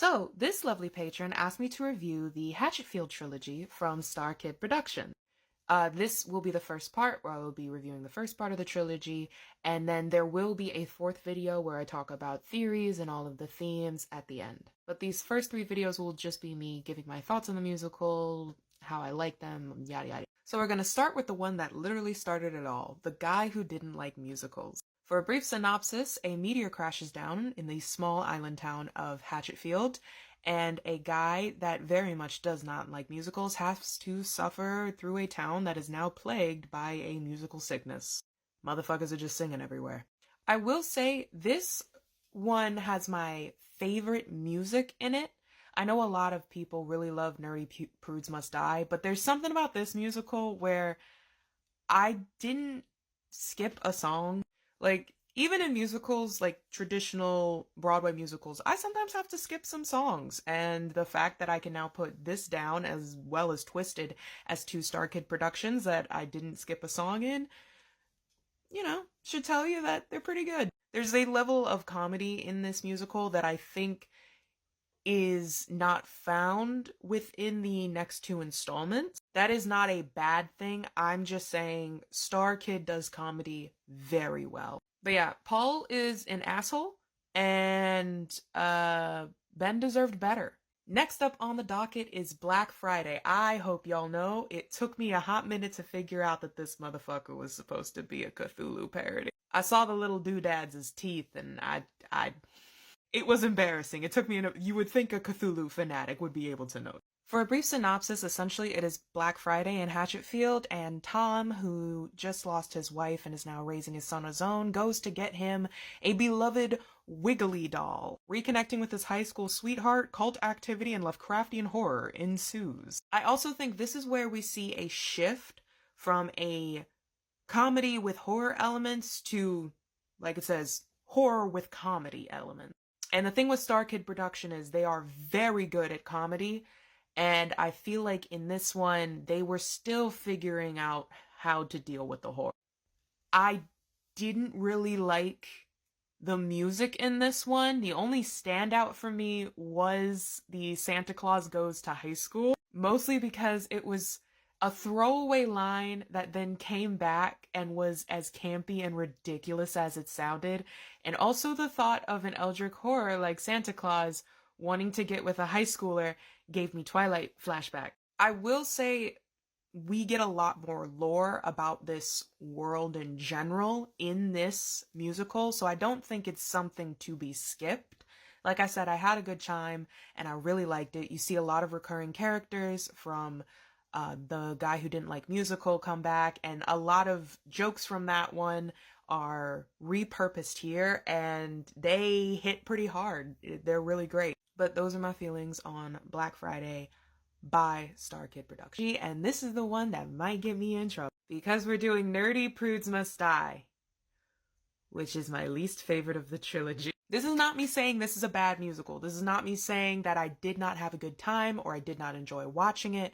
So, this lovely patron asked me to review the Hatchetfield trilogy from Star Kid Production. This will be the first part where I will be reviewing the first part of the trilogy, and then there will be a fourth video where I talk about theories and all of the themes at the end. But these first three videos will just be me giving my thoughts on the musical, how I like them, yada yada. So we're going to start with the one that literally started it all, the guy who didn't like musicals. For a brief synopsis, a meteor crashes down in the small island town of Hatchetfield, and a guy that very much does not like musicals has to suffer through a town that is now plagued by a musical sickness. Motherfuckers are just singing everywhere. I will say this one has my favorite music in it. I know a lot of people really love Nerdy Prudes Must Die, but there's something about this musical where I didn't skip a song. Like, even in musicals, like traditional Broadway musicals, I sometimes have to skip some songs. And the fact that I can now put this down as well as Twisted as two Star Kid productions that I didn't skip a song in, should tell you that they're pretty good. There's a level of comedy in this musical that I think is not found within the next two installments. That is not a bad thing. I'm just saying Star Kid does comedy very well. But yeah, Paul is an asshole, and Ben deserved better. Next up on the docket is Black Friday. I hope y'all know it took me a hot minute to figure out that this motherfucker was supposed to be a Cthulhu parody. I saw the little doodads' teeth, and it was embarrassing. It took me, you would think a Cthulhu fanatic would be able to know. For a brief synopsis, essentially it is Black Friday in Hatchetfield, and Tom, who just lost his wife and is now raising his son on his own, goes to get him a beloved Wiggly doll. Reconnecting with his high school sweetheart, cult activity and Lovecraftian horror ensues. I also think this is where we see a shift from a comedy with horror elements to, like it says, horror with comedy elements. And the thing with Star Kid Production is they are very good at comedy, and I feel like in this one, they were still figuring out how to deal with the horror. I didn't really like the music in this one. The only standout for me was the Santa Claus Goes to High School, mostly because it was a throwaway line that then came back and was as campy and ridiculous as it sounded. And also the thought of an eldritch horror like Santa Claus wanting to get with a high schooler gave me Twilight flashback. I will say we get a lot more lore about this world in general in this musical, so I don't think it's something to be skipped. Like I said, I had a good time and I really liked it. You see a lot of recurring characters from the guy who didn't like musical come back, and a lot of jokes from that one are repurposed here, and they hit pretty hard. They're really great. But those are my feelings on Black Friday by Star Kid Production. And this is the one that might get me in trouble, because we're doing Nerdy Prudes Must Die, which is my least favorite of the trilogy. This is not me saying this is a bad musical. This is not me saying that I did not have a good time or I did not enjoy watching it.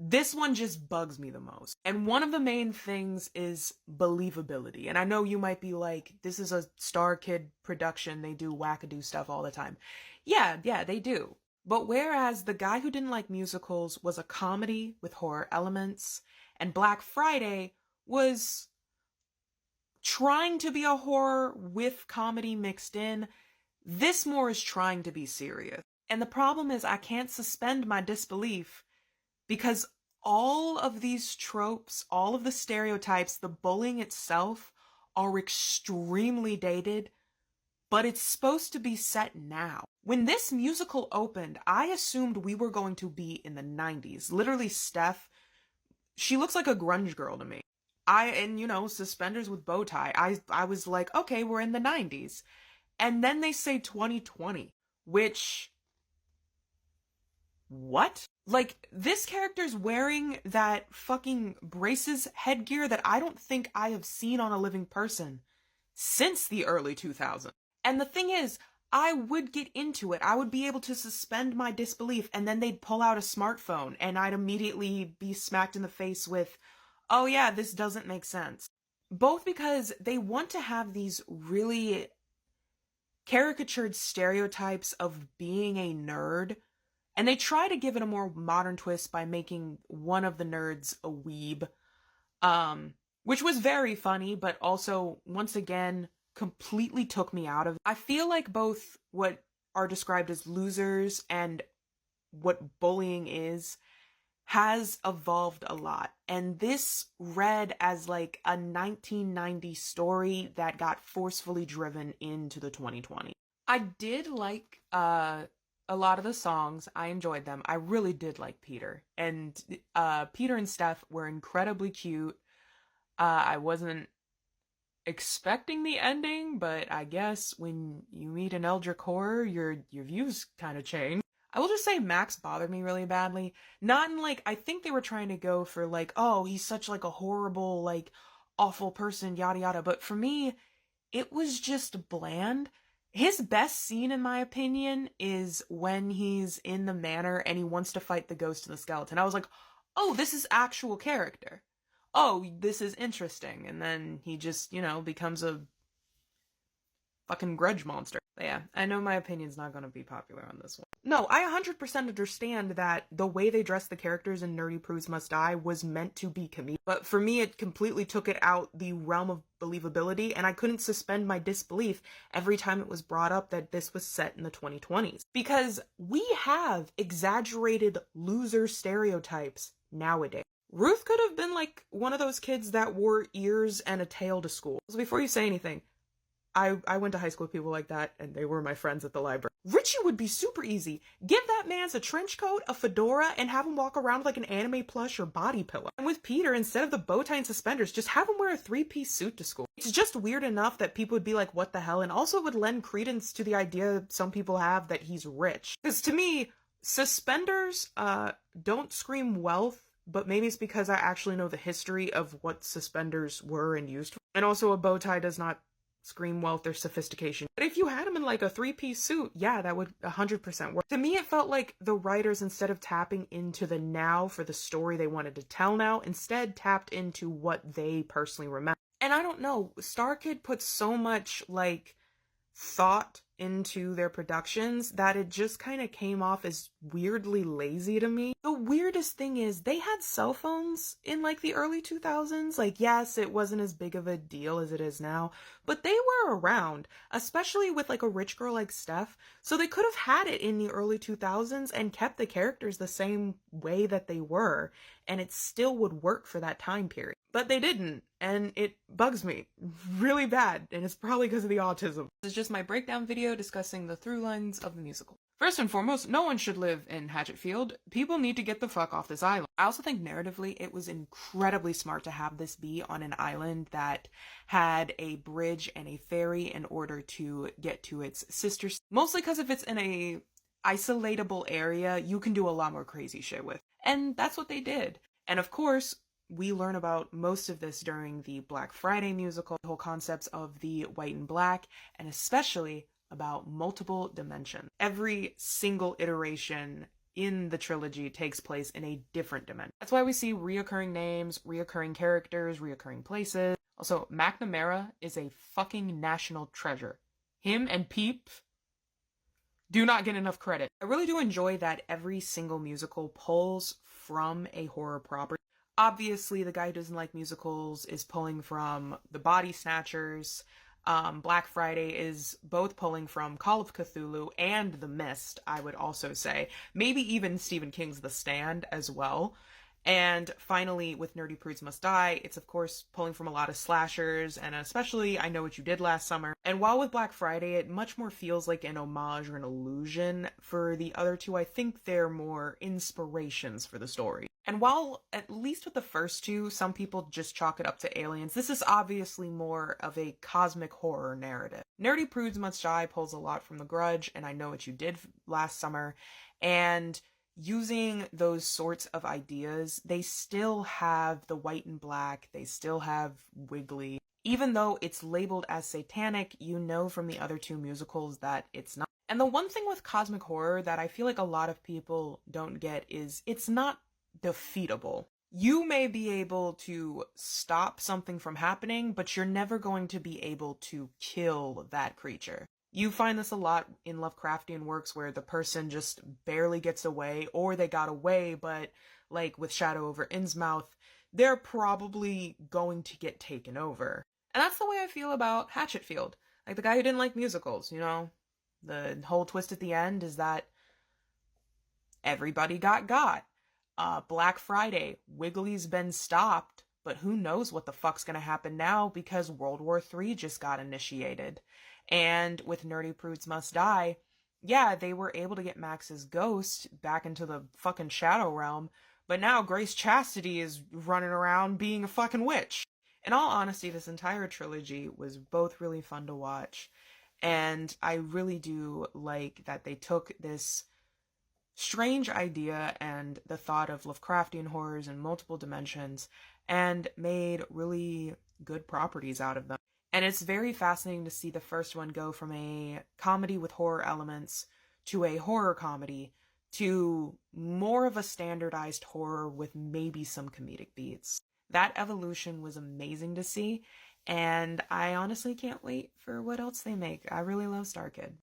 This one just bugs me the most. And one of the main things is believability. And I know you might be like, this is a Star Kid production. They do wackadoo stuff all the time. Yeah, they do. But whereas The Guy Who Didn't Like Musicals was a comedy with horror elements, and Black Friday was trying to be a horror with comedy mixed in, this more is trying to be serious. And the problem is I can't suspend my disbelief, because all of these tropes, all of the stereotypes, the bullying itself are extremely dated, but it's supposed to be set now. When this musical opened, I assumed we were going to be in the 90s. Literally, Steph, she looks like a grunge girl to me. Suspenders with bow tie. I was like, okay, we're in the 90s. And then they say 2020, which... what? Like, this character's wearing that fucking braces headgear that I don't think I have seen on a living person since the early 2000s. And the thing is, I would get into it. I would be able to suspend my disbelief, and then they'd pull out a smartphone, and I'd immediately be smacked in the face with, oh yeah, this doesn't make sense. Both because they want to have these really caricatured stereotypes of being a nerd, and they try to give it a more modern twist by making one of the nerds a weeb, which was very funny, but also, once again, completely took me out of it. I feel like both what are described as losers and what bullying is has evolved a lot, and this read as like a 1990 story that got forcefully driven into the 2020s. I did like a lot of the songs. I enjoyed them. I really did like Peter, and Peter and Steph were incredibly cute. I wasn't expecting the ending, but I guess when you meet an Eldritch horror, your views kind of change. I will just say Max bothered me really badly. Not in like, I think they were trying to go for like, oh, he's such like a horrible, like awful person, yada yada. But for me, it was just bland. His best scene, in my opinion, is when he's in the manor and he wants to fight the ghost and the skeleton. I was like, oh, this is actual character. Oh, this is interesting. And then he just, becomes a fucking grudge monster. But yeah, I know my opinion's not going to be popular on this one. No, I 100% understand that the way they dressed the characters in Nerdy Prudes Must Die was meant to be comedic. But for me, it completely took it out the realm of believability, and I couldn't suspend my disbelief every time it was brought up that this was set in the 2020s. Because we have exaggerated loser stereotypes nowadays. Ruth could have been like one of those kids that wore ears and a tail to school. So before you say anything, I went to high school with people like that, and they were my friends at the library. Richie would be super easy. Give that man a trench coat, a fedora, and have him walk around with like an anime plush or body pillow. And with Peter, instead of the bow tie and suspenders, just have him wear a three-piece suit to school. It's just weird enough that people would be like, what the hell? And also would lend credence to the idea some people have that he's rich. Because to me, suspenders don't scream wealth, but maybe it's because I actually know the history of what suspenders were and used for. And also a bow tie does not scream wealth or sophistication. But if you had him in like a three-piece suit, yeah, that would 100% work. To me, it felt like the writers, instead of tapping into the now for the story they wanted to tell now, instead tapped into what they personally remember. And I don't know, Star Kid puts so much like thought into their productions that it just kind of came off as weirdly lazy to me. The weirdest thing is they had cell phones in like the early 2000s. Like, yes, it wasn't as big of a deal as it is now, but they were around, especially with like a rich girl like Steph. So they could have had it in the early 2000s and kept the characters the same way that they were, and it still would work for that time period. But they didn't, and it bugs me really bad, and it's probably because of the autism. This is just my breakdown video discussing the through lines of the musical. First and foremost, no one should live in Hatchetfield. People need to get the fuck off this island. I also think narratively it was incredibly smart to have this be on an island that had a bridge and a ferry in order to get to its sister. Mostly because if it's in a isolatable area, you can do a lot more crazy shit with. And that's what they did. And of course, we learn about most of this during the Black Friday musical, the whole concepts of the white and black, and especially about multiple dimensions. Every single iteration in the trilogy takes place in a different dimension. That's why we see reoccurring names, reoccurring characters, reoccurring places. Also, McNamara is a fucking national treasure. Him and Peep do not get enough credit. I really do enjoy that every single musical pulls from a horror property. Obviously, the guy who doesn't like musicals is pulling from The Body Snatchers. Black Friday is both pulling from Call of Cthulhu and The Mist, I would also say. Maybe even Stephen King's The Stand as well. And finally, with Nerdy Prudes Must Die, it's of course pulling from a lot of slashers, and especially I Know What You Did Last Summer. And while with Black Friday, it much more feels like an homage or an allusion, for the other two, I think they're more inspirations for the story. And while, at least with the first two, some people just chalk it up to aliens, this is obviously more of a cosmic horror narrative. Nerdy Prudes Must Die pulls a lot from The Grudge and I Know What You Did Last Summer, and using those sorts of ideas, they still have the white and black, they still have wiggly. Even though it's labeled as satanic, you know from the other two musicals that it's not. And the one thing with cosmic horror that I feel like a lot of people don't get is it's not defeatable. You may be able to stop something from happening, but you're never going to be able to kill that creature. You find this a lot in Lovecraftian works where the person just barely gets away, or they got away, but like with Shadow over Innsmouth, they're probably going to get taken over. And that's the way I feel about Hatchetfield. Like the guy who didn't like musicals, you know? The whole twist at the end is that everybody got. Black Friday, Wiggly's been stopped, but who knows what the fuck's gonna happen now because World War III just got initiated. And with Nerdy Prudes Must Die, yeah, they were able to get Max's ghost back into the fucking Shadow Realm, but now Grace Chastity is running around being a fucking witch. In all honesty, this entire trilogy was both really fun to watch, and I really do like that they took this strange idea and the thought of Lovecraftian horrors in multiple dimensions and made really good properties out of them. And it's very fascinating to see the first one go from a comedy with horror elements to a horror comedy to more of a standardized horror with maybe some comedic beats. That evolution was amazing to see, and I honestly can't wait for what else they make. I really love Star Kid.